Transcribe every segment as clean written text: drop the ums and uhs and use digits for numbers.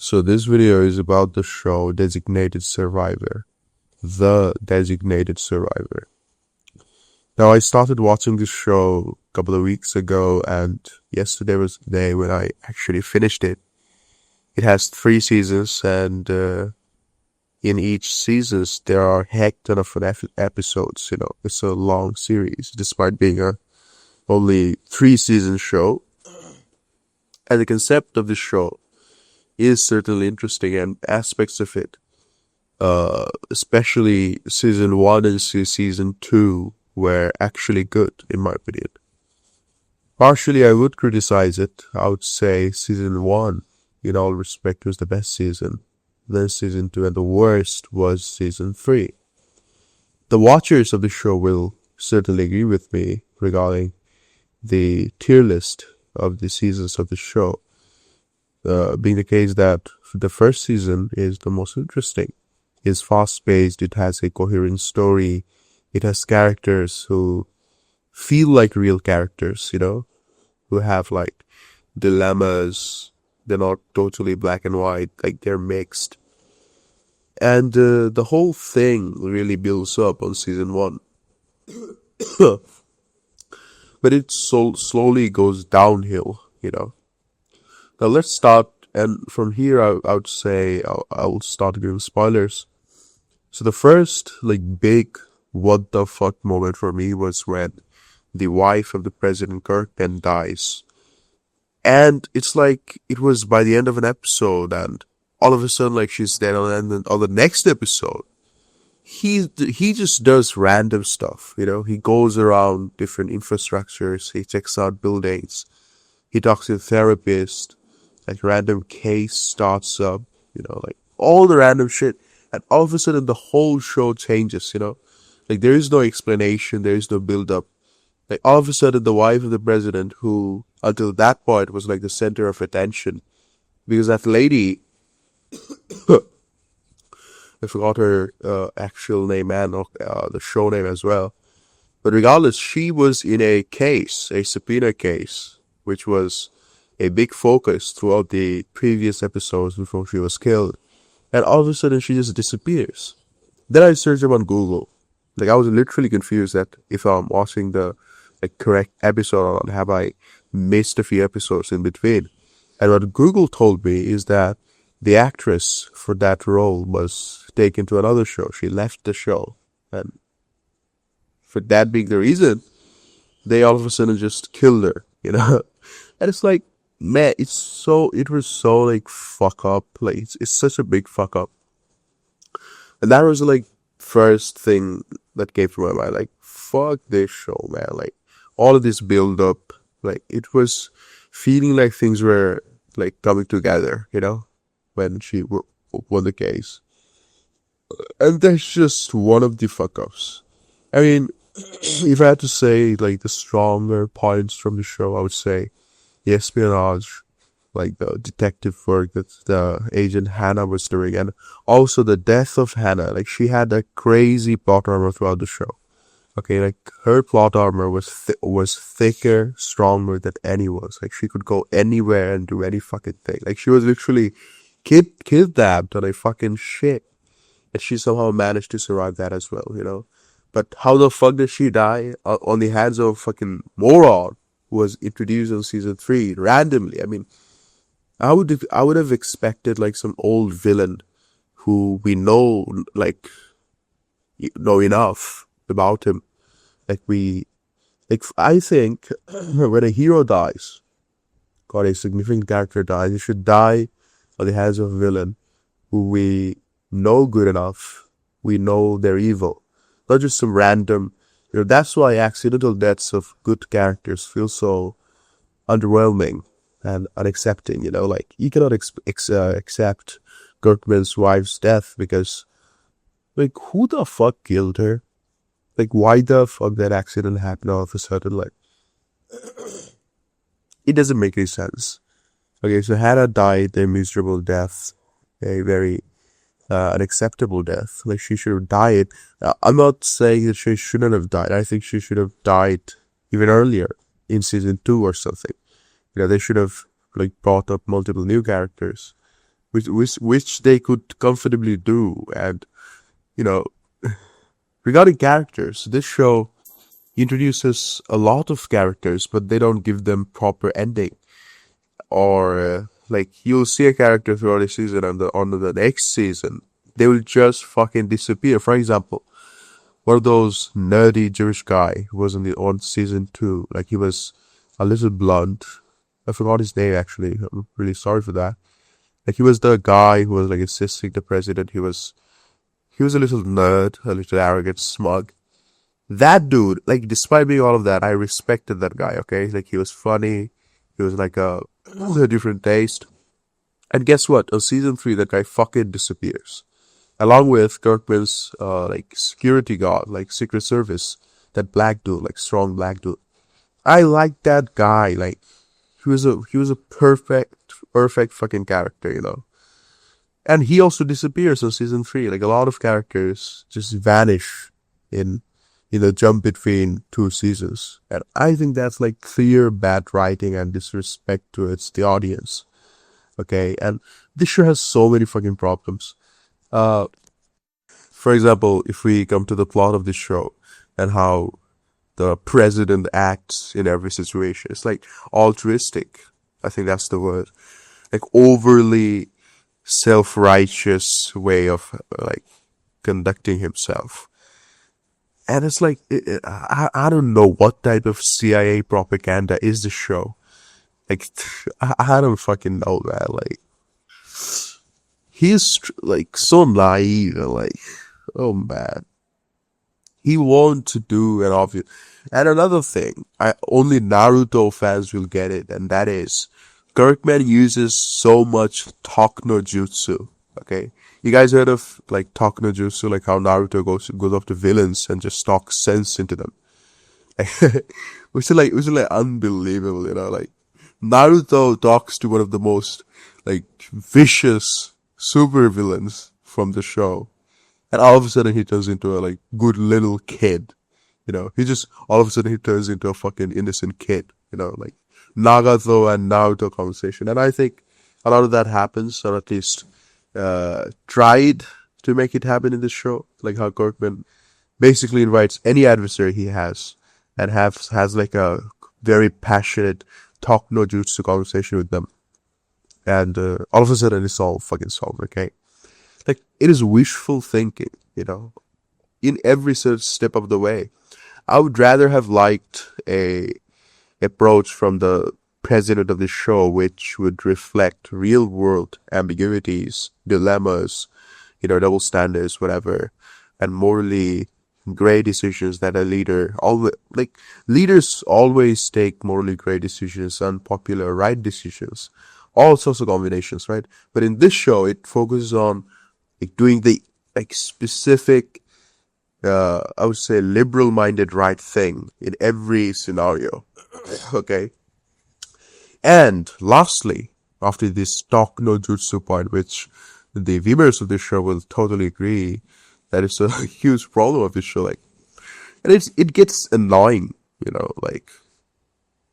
So this video is about the show Designated Survivor. The Designated Survivor. Now I started watching this show a couple of weeks ago, and yesterday was the day when I actually finished it. It has 3 seasons, and in each season there are heck ton of episodes. It's a long series, despite being a only 3-season show. And the concept of the show is certainly interesting, and aspects of it, especially season 1 and season 2, were actually good, in my opinion. Partially, I would criticize it. I would say season 1, in all respect, was the best season. Then season 2, and the worst was season 3. The watchers of the show will certainly agree with me regarding the tier list of the seasons of the show. Being the case that the first season is the most interesting. It's fast-paced, it has a coherent story, it has characters who feel like real characters, who have like dilemmas. They're not totally black and white, like they're mixed. And the whole thing really builds up on season 1. But it slowly goes downhill, Now let's start, and from here I would say I'll start giving spoilers. So the first big what the fuck moment for me was when the wife of the President Kirkman dies. And it's like it was by the end of an episode, and all of a sudden she's dead, and then on the next episode he just does random stuff, he goes around different infrastructures, he checks out buildings, he talks to a therapist, random case starts up, all the random shit, and all of a sudden the whole show changes, there is no explanation, there is no build up. All of a sudden the wife of the president, who until that point was the center of attention, because that lady I forgot her actual name and the show name as well. But regardless, she was in a case, a subpoena case, which was a big focus throughout the previous episodes before she was killed. And all of a sudden, she just disappears. Then I searched up on Google. I was literally confused that if I'm watching the correct episode or not, have I missed a few episodes in between. And what Google told me is that the actress for that role was taken to another show. She left the show. And for that being the reason, they all of a sudden just killed her, And it's man, it was so fuck up. It's such a big fuck up. And that was first thing that came to my mind. Fuck this show, man. All of this build up, it was feeling like things were coming together, when she won the case. And that's just one of the fuck ups. I mean, if I had to say the stronger points from the show, I would say the espionage, the detective work that the agent Hannah was doing, and also the death of Hannah. She had a crazy plot armor throughout the show. Okay, her plot armor was thicker, stronger than anyone's. She could go anywhere and do any fucking thing. She was literally kidnapped on a fucking ship, and she somehow managed to survive that as well, But how the fuck did she die? On the hands of a fucking moron who was introduced in season 3 randomly. I mean, I would have expected some old villain who we know enough about him. I think when a hero dies, or a significant character dies, he should die on the hands of a villain who we know good enough. We know they're evil. Not just some random, that's why accidental deaths of good characters feel so underwhelming and unaccepting, you cannot accept Kirkman's wife's death because, who the fuck killed her? Why the fuck that accident happened all of a sudden? It doesn't make any sense. Okay, so Hannah died a miserable death, a very unacceptable death. She should have died. I'm not saying that she shouldn't have died. I think she should have died even earlier in season 2 or something. They should have brought up multiple new characters which they could comfortably do. And, you know, regarding characters, this show introduces a lot of characters, but they don't give them proper ending. Or like you'll see a character throughout the season, and on the next season they will just fucking disappear. For example, one of those nerdy Jewish guy who was on season 2, like he was a little blunt. I forgot his name actually. I'm really sorry for that. Like he was the guy who was like assisting the president. He was a little nerd, a little arrogant, smug. That dude, like despite being all of that, I respected that guy. Okay, like he was funny. He was like a different taste. And guess what? On season 3, that guy fucking disappears, along with Kirkman's like security guard, like Secret Service, that black dude, like strong black dude. I like that guy. Like he was a perfect fucking character, you know. And he also disappears on season 3. Like a lot of characters just vanish in the jump between 2 seasons. And I think that's like clear bad writing and disrespect towards the audience. Okay, and this show has so many fucking problems. Uh, for example, if we come to the plot of this show and how the president acts in every situation, it's like altruistic. I think that's the word. Like overly self-righteous way of like conducting himself. And it's like, I don't know what type of CIA propaganda is the show. Like, I don't fucking know, man. Like, he's like so naive. Like, oh man, he wants to do an obvious. And another thing, only Naruto fans will get it, and that is, Kirkman uses so much talk no jutsu. Okay, you guys heard of like talk no jutsu, like how Naruto goes up to villains and just talks sense into them, which is like unbelievable, you know. Like Naruto talks to one of the most like vicious super villains from the show, and all of a sudden he turns into a like good little kid. You know, all of a sudden he turns into a fucking innocent kid. You know, like Nagato and Naruto conversation, and I think a lot of that happens, or at least tried to make it happen in this show. Like how Kirkman basically invites any adversary he has and has like a very passionate talk no jutsu conversation with them, and all of a sudden it's all fucking solved. Okay, like it is wishful thinking, you know, in every step of the way. I would rather have liked a approach from the president of the show, which would reflect real world ambiguities, dilemmas, you know, double standards, whatever, and morally gray decisions that a leader always, like, leaders always take morally gray decisions, unpopular right decisions, all sorts of combinations, right? But in this show, it focuses on like doing the like specific, I would say liberal-minded right thing in every scenario. Okay. And lastly, after this talk no jutsu point, which the viewers of this show will totally agree that it's a huge problem of this show, like, and it gets annoying, you know, like,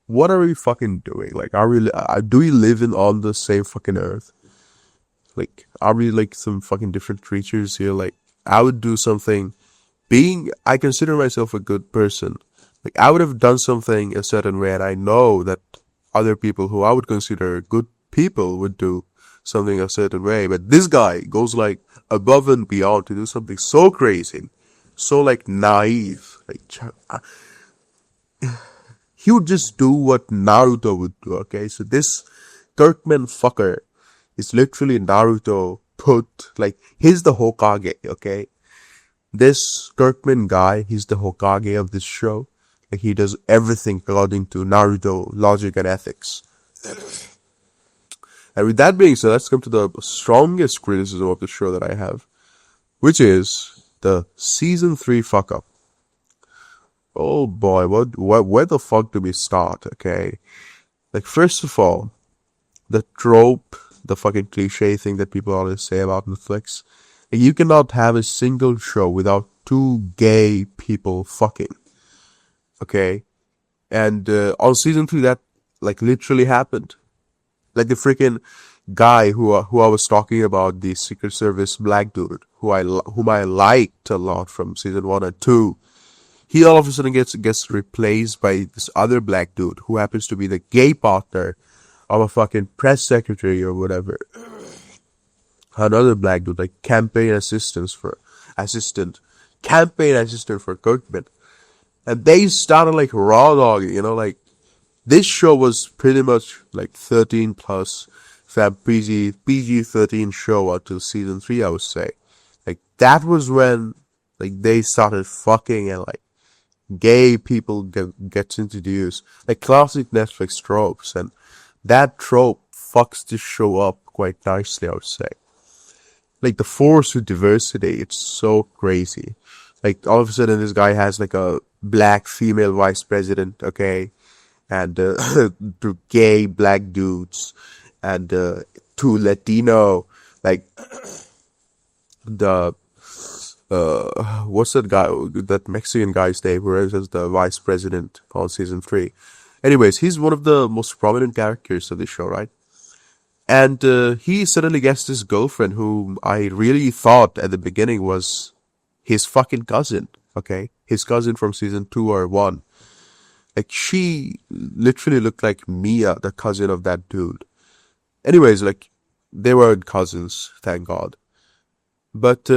what are we fucking doing? Like, do we live on the same fucking earth? Like, are we like some fucking different creatures here? Like, I would do something, I consider myself a good person. Like, I would have done something a certain way, and I know that other people who I would consider good people would do something a certain way. But this guy goes like above and beyond to do something so crazy, so like naive. Like, he would just do what Naruto would do, okay? So this Kirkman fucker is literally Naruto he's the Hokage, okay? This Kirkman guy, he's the Hokage of this show. Like, he does everything according to Naruto logic and ethics. And with that being said, let's come to the strongest criticism of the show that I have, which is the season 3 fuck up. Oh boy, where the fuck do we start? Okay, like, first of all, the trope, the fucking cliche thing that people always say about Netflix, you cannot have a single show without 2 gay people fucking. Okay, and on season 3 that like literally happened. Like, the freaking guy who I was talking about, the Secret Service black dude, whom I liked a lot from season 1 and 2, he all of a sudden gets replaced by this other black dude who happens to be the gay partner of a fucking press secretary or whatever. Another black dude, like assistant, campaign assistant for Kirkman. And they started like raw dogging, like this show was pretty much like 13 plus PG-13 show until season 3, I would say. Like that was when like they started fucking and like gay people gets introduced, like classic Netflix tropes, and that trope fucks this show up quite nicely, I would say. Like the force with diversity, it's so crazy. Like all of a sudden this guy has like a black female vice president, okay, and two gay black dudes, and two Latino, like the what's that Mexican guy's name, who is as the vice president on season 3. Anyways, he's one of the most prominent characters of this show, right? And he suddenly gets this girlfriend whom I really thought at the beginning was his fucking cousin, okay? His cousin from season 2 or 1. Like, she literally looked like Mia, the cousin of that dude. Anyways, like, they weren't cousins, thank God. But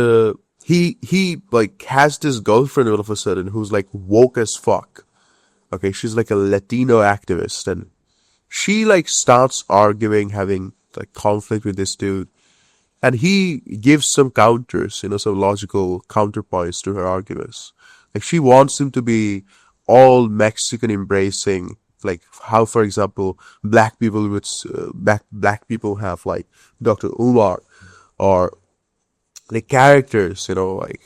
he like has this girlfriend all of a sudden who's like woke as fuck. Okay, she's like a Latino activist, and she like starts arguing, having like conflict with this dude, and he gives some counters, some logical counterpoints to her arguments. Like she wants him to be all Mexican embracing, like how, for example, black people have like Dr. Umar, or the characters, like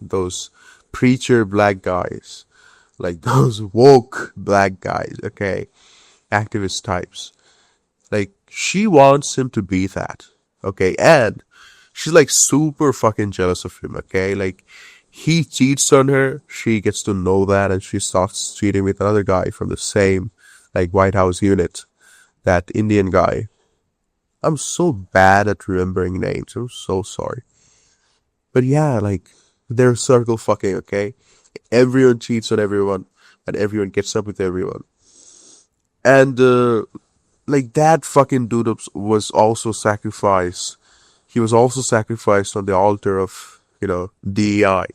those preacher black guys, like those woke black guys, okay, activist types. Like she wants him to be that, okay, and she's like super fucking jealous of him, okay, like he cheats on her, she gets to know that, and she starts cheating with another guy from the same like White House unit, that Indian guy. I'm so bad at remembering names, I'm so sorry. But yeah, like, they're circle fucking, okay? Everyone cheats on everyone, and everyone gets up with everyone. And, like, that fucking dude was also sacrificed. He was also sacrificed on the altar of, DEI,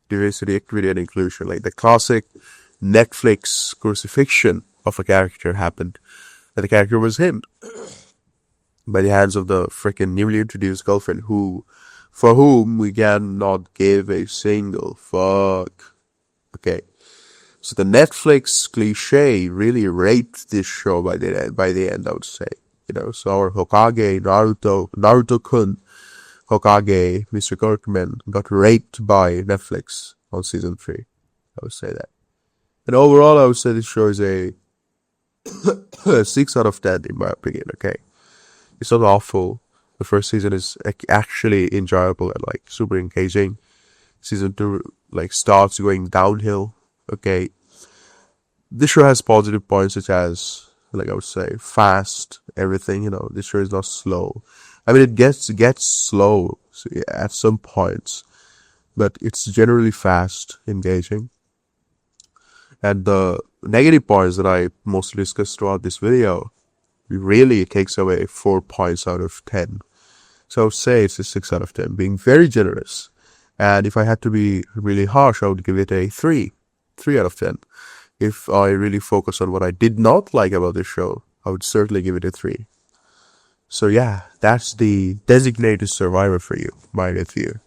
diversity, equity, and inclusion. Like, the classic Netflix crucifixion of a character happened. And the character was him, by the hands of the freaking newly introduced girlfriend, for whom we cannot give a single fuck. Okay. So the Netflix cliche really raped this show by the end, I would say. So our Hokage, Naruto-kun, Hokage, Mr. Kirkman, got raped by Netflix on season 3. I would say that. And overall, I would say this show is a 6 out of 10 in my opinion, okay? It's not awful. The first season is actually enjoyable and like super engaging. Season 2 like starts going downhill. Okay. This show has positive points such as, like I would say, fast, everything, this show is not slow. I mean, it gets slow at some points, but it's generally fast, engaging. And the negative points that I mostly discussed throughout this video really takes away 4 points out of 10. So I would say it's a 6 out of 10, being very generous. And if I had to be really harsh, I would give it a 3 out of 10. If I really focus on what I did not like about this show, I would certainly give it a 3. So yeah, that's the Designated Survivor for you, my review.